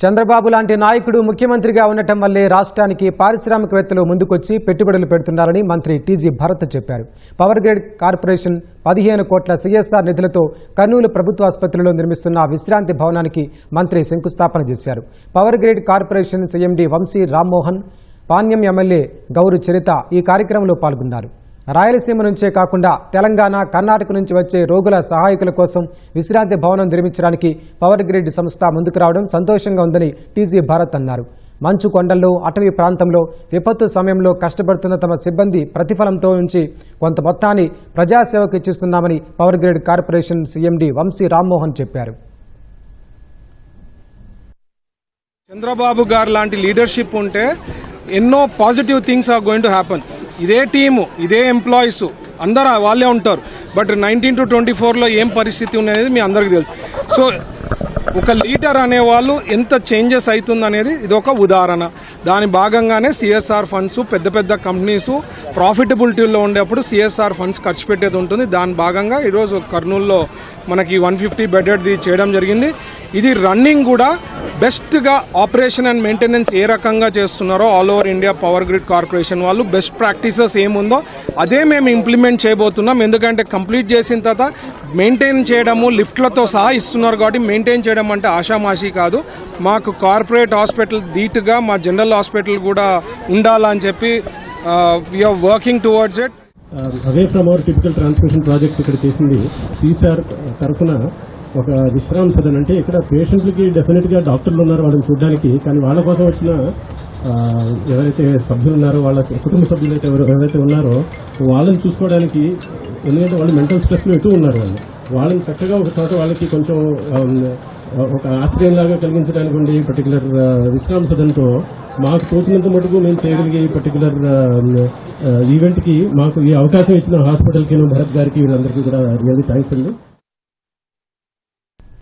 చంద్రబాబు లాంటి నాయకుడు ముఖ్యమంత్రిగా ఉండటం వల్లే రాష్ట్రానికి పారిశ్రామికవేత్తలు ముందుకొచ్చి పెట్టుబడులు పెడుతున్నారని మంత్రి టీజీ భరత్ చెప్పారు. పవర్ గ్రిడ్ కార్పొరేషన్ 15 కోట్ల సిఎస్ఆర్ నిధులతో కర్నూలు ప్రభుత్వ ఆసుపత్రిలో నిర్మిస్తున్న విశ్రాంతి భవనానికి మంత్రి శంకుస్థాపన చేశారు. Power grid corporation CMD Vamsi Rammohan, Panyam MLA Gouru Charitha ఈ కార్యక్రమంలో పాల్గొన్నారు. రాయలసీమ నుంచే కాకుండా తెలంగాణ, కర్ణాటక నుంచి వచ్చే రోగుల సహాయకుల కోసం విశ్రాంతి భవనం నిర్మించడానికి పవర్ గ్రిడ్ సంస్థ ముందుకు రావడం సంతోషంగా ఉందని టీజీ భరత్ అన్నారు. మంచు కొండల్లో, అటవీ ప్రాంతంలో విపత్తు సమయంలో కష్టపడుతున్న తమ సిబ్బంది ప్రతిఫలంతో నుంచి కొంత మొత్తాన్ని ప్రజాసేవకు ఇచ్చిస్తున్నామని power grid corporation CMD Vamsi Rammohan చెప్పారు. చంద్రబాబు గారు లాంటి లీడర్షిప్ ఉంటే ఎన్నో positive things are going to happen. ఇదే టీము, ఇదే ఎంప్లాయీస్ అందరూ వాళ్ళే ఉంటారు. బట్ 19 to 24లో ఏం పరిస్థితి ఉన్నది మీ అందరికీ తెలుసు. సో ఒక లీడర్ అనేవాళ్ళు ఎంత చేంజెస్ అవుతుందనేది ఇది ఒక ఉదాహరణ. దాని భాగంగానే సిఎస్ఆర్ ఫండ్స్ పెద్ద పెద్ద కంపెనీస్ ప్రాఫిటబిలిటీలో ఉండేప్పుడు సిఎస్ఆర్ ఫండ్స్ ఖర్చు పెట్టేది ఉంటుంది. దాని భాగంగా ఈరోజు కర్నూలులో మనకి 150 బెడెడ్ది చేయడం జరిగింది. ఇది రన్నింగ్ కూడా బెస్ట్గా ఆపరేషన్ అండ్ మెయింటెనెన్స్ ఏ రకంగా చేస్తున్నారో all over India power grid corporation వాళ్ళు బెస్ట్ ప్రాక్టీసెస్ ఏముందో అదే మేము ఇంప్లిమెంట్ చేయబోతున్నాం. ఎందుకంటే కంప్లీట్ చేసిన తర్వాత మెయింటైన్ చేయడము లిఫ్ట్లతో సహా ఇస్తున్నారు కాబట్టి మెయింటైన్ చేయడం అంటే ఆషామాషి కాదు. మాకు కార్పొరేట్ హాస్పిటల్ ధీటుగా మా జనరల్ హాస్పిటల్ కూడా ఉండాలని చెప్పి we are working towards it. Away from our typical transmission projects ఇక్కడ చేసింది సిసార్ తరఫున ఒక విశ్రాంతి సదన్. అంటే ఇక్కడ పేషెంట్లకి డెఫినెట్గా డాక్టర్లు ఉన్నారు వాళ్ళని చూడడానికి, కానీ వాళ్ళ కోసం వచ్చిన ఎవరైతే సభ్యులు ఉన్నారో, వాళ్ళ కుటుంబ సభ్యులు అయితే ఎవరైతే ఉన్నారో వాళ్ళని చూసుకోవడానికి, ఎందుకంటే వాళ్ళు మెంటల్ స్ట్రెస్లో ఎటు ఉన్నారు, వాళ్ళని చక్కగా ఒక చోట వాళ్ళకి కొంచెం ఒక ఆశ్రయంలాగా కలిగించడానికి ఉండే పర్టికులర్ విశ్రాంతి సదన్తో మాకు తోచినంత మటుకు మేము చేయగలిగే ఈ పర్టికులర్ ఈవెంట్కి మాకు ఈ అవకాశం ఇచ్చిన హాస్పిటల్కి, భరత్ గారికి, వీళ్ళందరికీ కూడా రియల్లీ థ్యాంక్స్ అండి.